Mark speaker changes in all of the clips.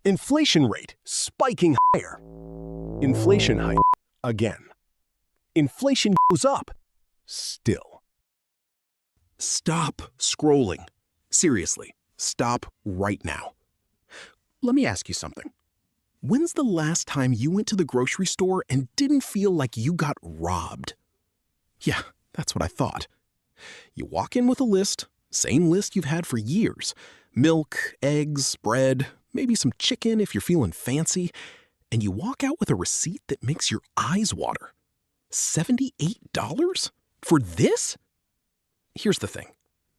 Speaker 1: Inflation rate spiking higher. Inflation hike again. Inflation goes up. Still.
Speaker 2: Stop scrolling. Seriously, stop right now. Let me ask you something. When's the last time you went to the grocery store and didn't feel like you got robbed? Yeah, that's what I thought. You walk in with a list, same list you've had for years. Milk, eggs, bread, maybe some chicken if you're feeling fancy, and you walk out with a receipt that makes your eyes water. $78? For this? Here's the thing.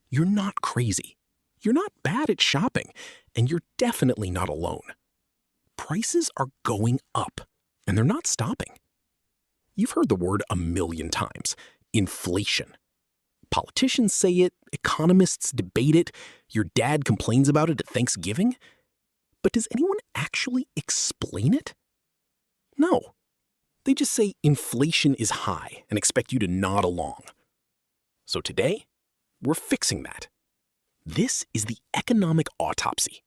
Speaker 2: You're not crazy. You're not bad at shopping, and you're definitely not alone. Prices are going up, and they're not stopping. You've heard the word a million times, inflation. Politicians say it, economists debate it, your dad complains about it at Thanksgiving. But does anyone actually explain it? No. They just say inflation is high and expect you to nod along. So today, we're fixing that. This is the Economic Autopsy.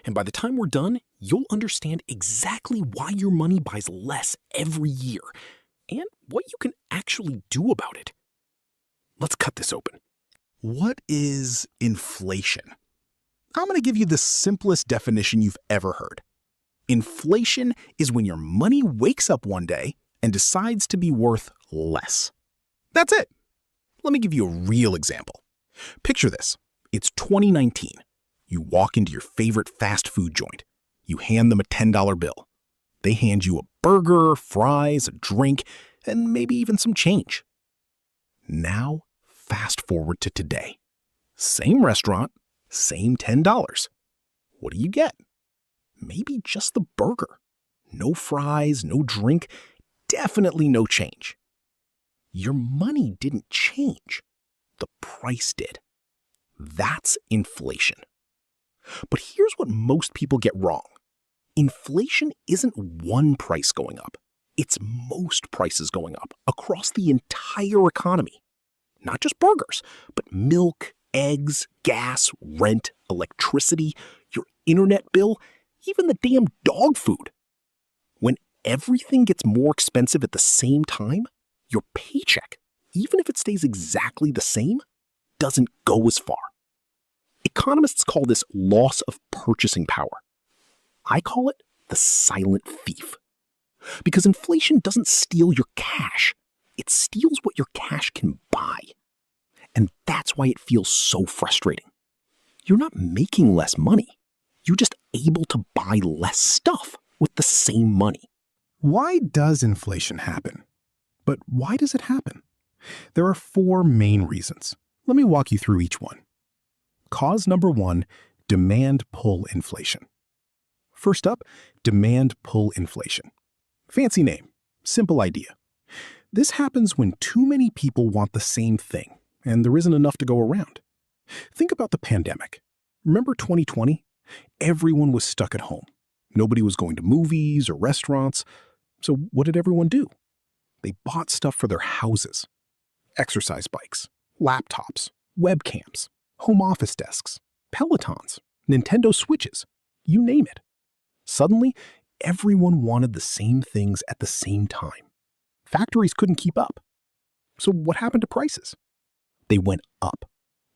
Speaker 2: And by the time we're done, you'll understand exactly why your money buys less every year and what you can actually do about it. Let's cut this open.
Speaker 3: What is inflation? I'm going to give you the simplest definition you've ever heard. Inflation is when your money wakes up one day and decides to be worth less. That's it. Let me give you a real example. Picture this. It's 2019. You walk into your favorite fast food joint. You hand them a $10 bill. They hand you a burger, fries, a drink, and maybe even some change. Now, fast forward to today. Same restaurant, same $10. What do you get? Maybe just the burger. No fries, no drink, definitely no change. Your money didn't change. The price did. That's inflation. But here's what most people get wrong. Inflation isn't one price going up. It's most prices going up across the entire economy. Not just burgers, but milk, eggs, gas, rent, electricity, your internet bill, even the damn dog food. When everything gets more expensive at the same time, your paycheck, even if it stays exactly the same, doesn't go as far. Economists call this loss of purchasing power. I call it the silent thief. Because inflation doesn't steal your cash. It steals what your cash can buy. And that's why it feels so frustrating. You're not making less money. You're just able to buy less stuff with the same money.
Speaker 4: Why does inflation happen? But why does it happen? There are 4 main reasons. Let me walk you through each one. Cause number 1, demand pull inflation. First up, demand pull inflation. Fancy name, simple idea. This happens when too many people want the same thing, and there isn't enough to go around. Think about the pandemic. Remember 2020? Everyone was stuck at home. Nobody was going to movies or restaurants. So what did everyone do? They bought stuff for their houses. Exercise bikes, laptops, webcams, home office desks, Pelotons, Nintendo Switches, you name it. Suddenly, everyone wanted the same things at the same time. Factories couldn't keep up. So what happened to prices? They went up,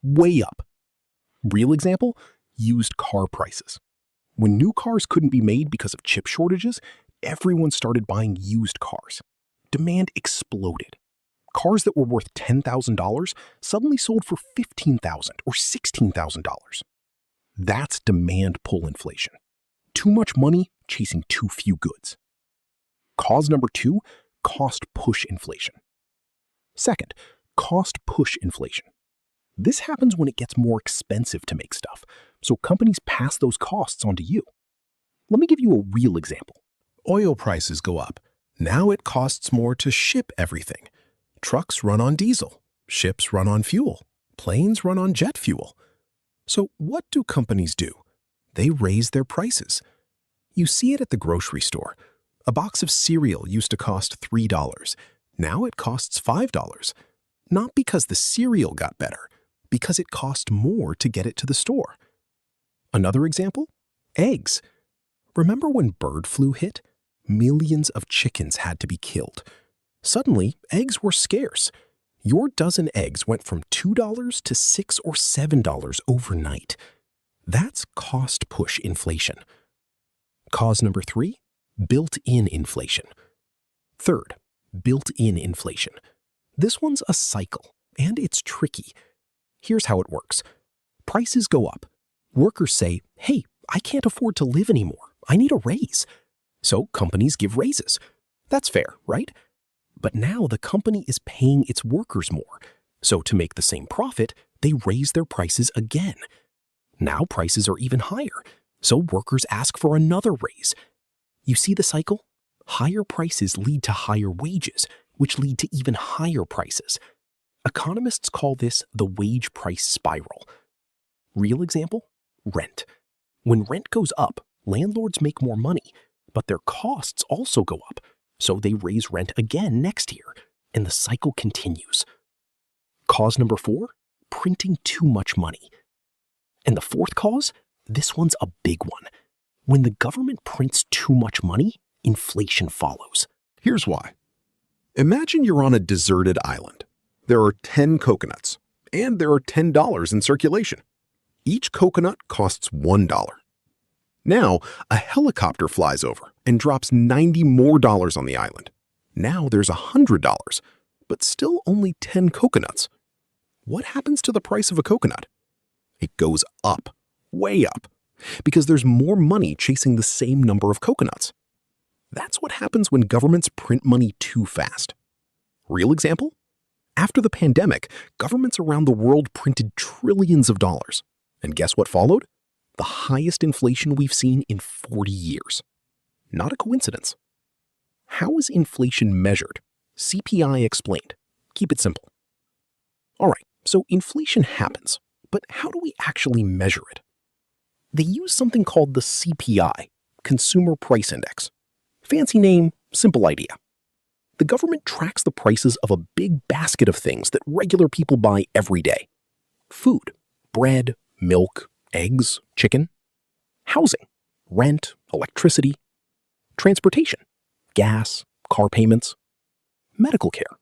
Speaker 4: way up. Real example, used car prices. When new cars couldn't be made because of chip shortages, everyone started buying used cars. Demand exploded. Cars that were worth $10,000 suddenly sold for $15,000 or $16,000. That's demand pull inflation. Too much money chasing too few goods. Cause number 2, cost push inflation. Second, cost push inflation. This happens when it gets more expensive to make stuff, so companies pass those costs on to you. Let me give you a real example.
Speaker 3: Oil prices go up. Now it costs more to ship everything. Trucks run on diesel. Ships run on fuel. Planes run on jet fuel. So what do companies do? They raise their prices. You see it at the grocery store. A box of cereal used to cost $3. Now it costs $5. Not because the cereal got better, because it cost more to get it to the store. Another example? Eggs.
Speaker 2: Remember when bird flu hit? Millions of chickens had to be killed. Suddenly, eggs were scarce. Your dozen eggs went from $2 to $6 or $7 overnight. That's cost push inflation. Cause number 3, built-in inflation. Third, built-in inflation. This one's a cycle, and it's tricky. Here's how it works. Prices go up. Workers say, hey, I can't afford to live anymore. I need a raise. So companies give raises. That's fair, right? But now the company is paying its workers more. So to make the same profit, they raise their prices again. Now prices are even higher. So workers ask for another raise. You see the cycle? Higher prices lead to higher wages, which lead to even higher prices. Economists call this the wage price spiral. Real example? Rent. When rent goes up, landlords make more money, but their costs also go up. So they raise rent again next year, and the cycle continues. Cause number 4, printing too much money. And the fourth cause? This one's a big one. When the government prints too much money, inflation follows.
Speaker 1: Here's why. Imagine you're on a deserted island. There are 10 coconuts, and there are $10 in circulation. Each coconut costs $1. Now, a helicopter flies over and drops $90 more on the island. Now there's $100, but still only 10 coconuts. What happens to the price of a coconut? It goes up, way up, because there's more money chasing the same number of coconuts. That's what happens when governments print money too fast. Real example? After the pandemic, governments around the world printed trillions of dollars. And guess what followed? The highest inflation we've seen in 40 years. Not a coincidence. How is inflation measured? CPI explained. Keep it simple. All right, so inflation happens, but how do we actually measure it? They use something called the CPI, Consumer Price Index. Fancy name, simple idea. The government tracks the prices of a big basket of things that regular people buy every day. Food, bread, milk, eggs, chicken. Housing, rent, electricity. Transportation, gas, car payments. Medical care,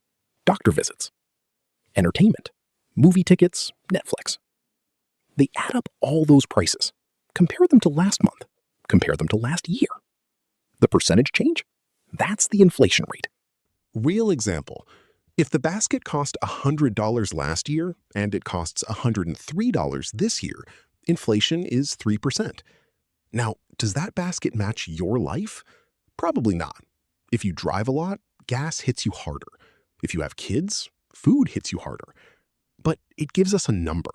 Speaker 1: doctor visits. Entertainment, movie tickets, Netflix. They add up all those prices. Compare them to last month. Compare them to last year. The percentage change? That's the inflation rate. Real example. If the basket cost $100 last year and it costs $103 this year, inflation is 3%. Now, does that basket match your life? Probably not. If you drive a lot, gas hits you harder. If you have kids, food hits you harder. But it gives us a number,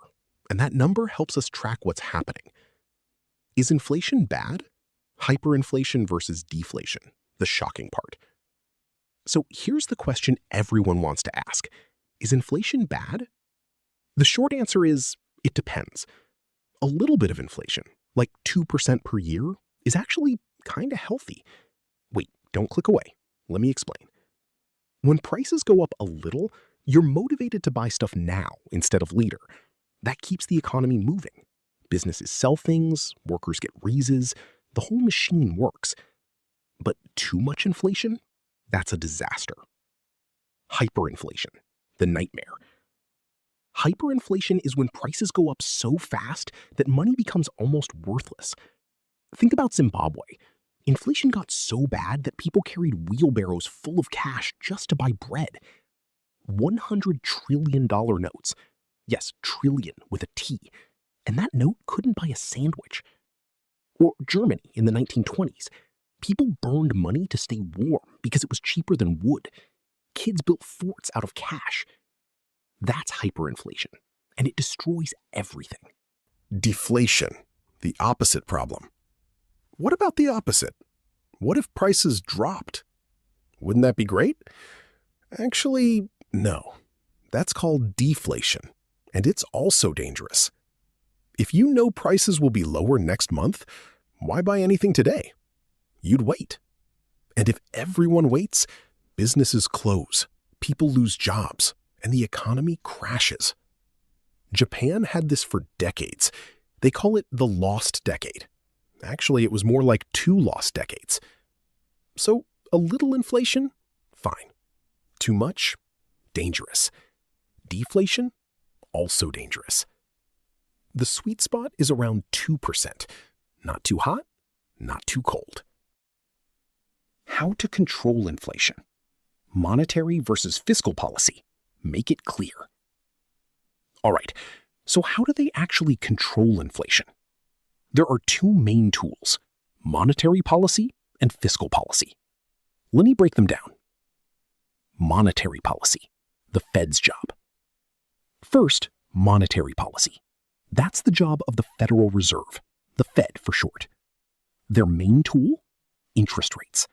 Speaker 1: and that number helps us track what's happening. Is inflation bad? Hyperinflation versus deflation, the shocking part. So here's the question everyone wants to ask. Is inflation bad? The short answer is, it depends. A little bit of inflation, like 2% per year, is actually kind of healthy. Wait, don't click away. Let me explain. When prices go up a little, you're motivated to buy stuff now instead of later. That keeps the economy moving. Businesses sell things, workers get raises, the whole machine works. But too much inflation? That's a disaster. Hyperinflation, the nightmare. Hyperinflation is when prices go up so fast that money becomes almost worthless. Think about Zimbabwe. Inflation got so bad that people carried wheelbarrows full of cash just to buy bread. $100 trillion notes. Yes, trillion with a T. And that note couldn't buy a sandwich. Or Germany in the 1920s. People burned money to stay warm because it was cheaper than wood. Kids built forts out of cash. That's hyperinflation, and it destroys everything. Deflation, the opposite problem. What about the opposite? What if prices dropped? Wouldn't that be great? Actually, no. That's called deflation, and it's also dangerous. If you know prices will be lower next month, why buy anything today? You'd wait. And if everyone waits, businesses close, people lose jobs, and the economy crashes. Japan had this for decades. They call it the lost decade.
Speaker 2: Actually, it was more like 2 lost decades. So, a little inflation? Fine. Too much? Dangerous. Deflation? Also dangerous. The sweet spot is around 2%. Not too hot, not too cold. How to control inflation. Monetary versus fiscal policy. Make it clear. All right, so how do they actually control inflation? There are 2 main tools, monetary policy and fiscal policy. Let me break them down. Monetary policy, the Fed's job. First, monetary policy. That's the job of the Federal Reserve, the Fed for short. Their main tool? Interest rates.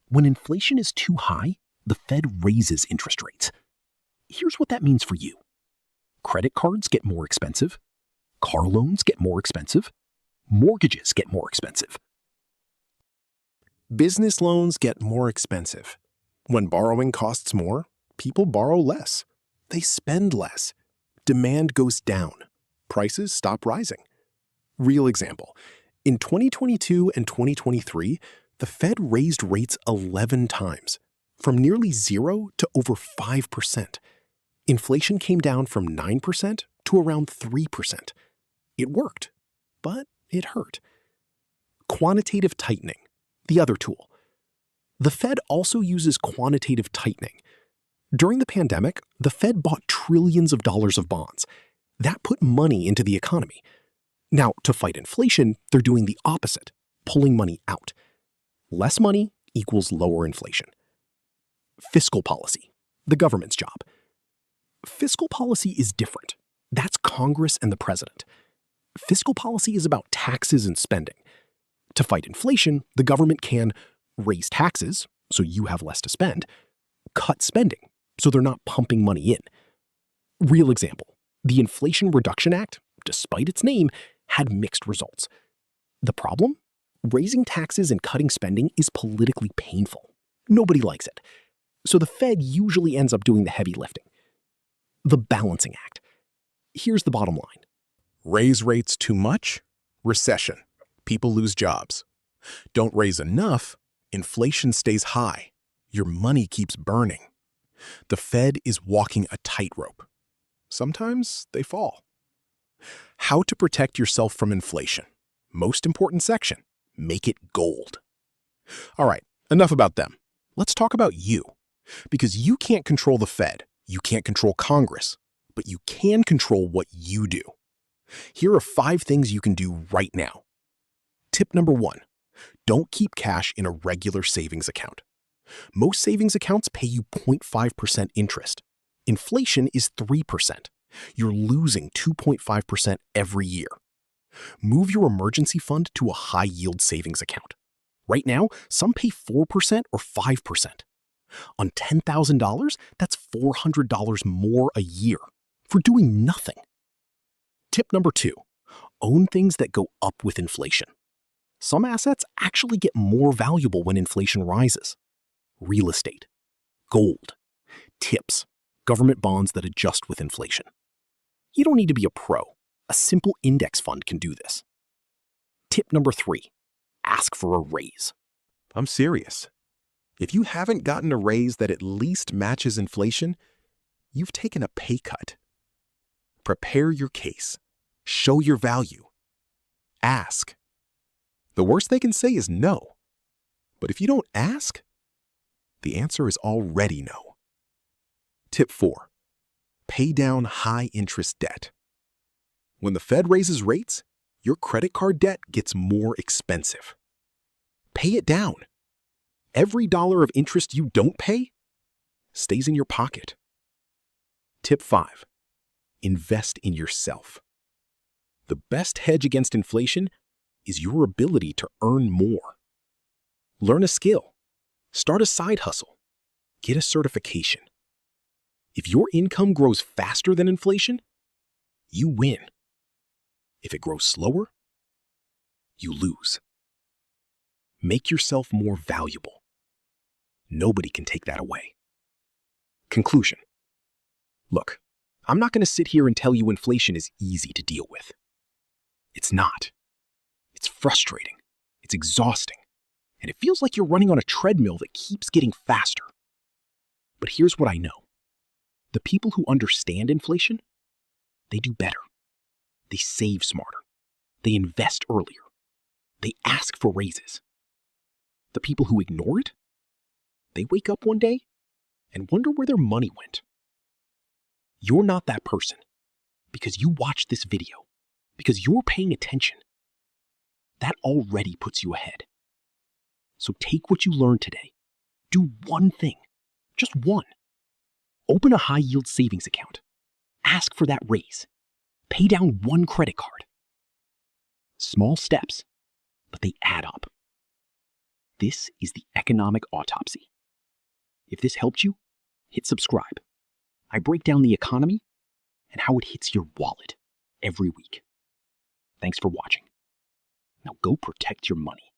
Speaker 2: When inflation is too high, the Fed raises interest rates. Here's what that means for you. Credit cards get more expensive. Car loans get more expensive. Mortgages get more expensive. Business loans get more expensive. When borrowing costs more, people borrow less. They spend less. Demand goes down. Prices stop rising. Real example. In 2022 and 2023, the Fed raised rates 11 times, from nearly 0 to over 5%. Inflation came down from 9% to around 3%. It worked, but it hurt. Quantitative tightening, the other tool. The Fed also uses quantitative tightening. During the pandemic, the Fed bought trillions of dollars of bonds. That put money into the economy. Now, to fight inflation, they're doing the opposite, pulling money out. Less money equals lower inflation. Fiscal policy, the government's job. Fiscal policy is different. That's Congress and the president. Fiscal policy is about taxes and spending. To fight inflation, the government can raise taxes, so you have less to spend, cut spending, so they're not pumping money in. Real example, the Inflation Reduction Act, despite its name, had mixed results. The problem? Raising taxes and cutting spending is politically painful. Nobody likes it. So the Fed usually ends up doing the heavy lifting. The balancing act. Here's the bottom line.
Speaker 3: Raise rates too much? Recession. People lose jobs. Don't raise enough? Inflation stays high. Your money keeps burning. The Fed is walking a tightrope. Sometimes they fall. How to protect yourself from inflation. Most important section. Make it gold. All right, enough about them. Let's talk about you. Because you can't control the Fed. You can't control Congress. But you can control what you do. Here are 5 things you can do right now. Tip number 1. Don't keep cash in a regular savings account. Most savings accounts pay you 0.5% interest. Inflation is 3%. You're losing 2.5% every year. Move your emergency fund to a high-yield savings account. Right now, some pay 4% or 5%. On $10,000, that's $400 more a year for doing nothing. Tip number 2. Own things that go up with inflation. Some assets actually get more valuable when inflation rises. Real estate, gold, tips, government bonds that adjust with inflation. You don't need to be a pro. A simple index fund can do this. Tip number 3. Ask for a raise.
Speaker 1: I'm serious. If you haven't gotten a raise that at least matches inflation, you've taken a pay cut. Prepare your case. Show your value. Ask. The worst they can say is no. But if you don't ask, the answer is already no. Tip 4. Pay down high-interest debt. When the Fed raises rates, your credit card debt gets more expensive. Pay it down. Every dollar of interest you don't pay stays in your pocket. Tip 5. Invest in yourself. The best hedge against inflation is your ability to earn more. Learn a skill. Start a side hustle. Get a certification. If your income grows faster than inflation, you win. If it grows slower, you lose. Make yourself more valuable. Nobody can take that away. Conclusion. Look, I'm not going to sit here and tell you inflation is easy to deal with. It's not.
Speaker 2: It's frustrating, it's exhausting, and it feels like you're running on a treadmill that keeps getting faster. But here's what I know. The people who understand inflation, they do better. They save smarter. They invest earlier. They ask for raises. The people who ignore it, they wake up one day and wonder where their money went. You're not that person because you watched this video, because you're paying attention. That already puts you ahead. So take what you learned today. Do one thing, just one. Open a high-yield savings account. Ask for that raise. Pay down one credit card. Small steps, but they add up. This is the Economic Autopsy. If this helped you, hit subscribe. I break down the economy and how it hits your wallet every week. Thanks for watching. Now go protect your money.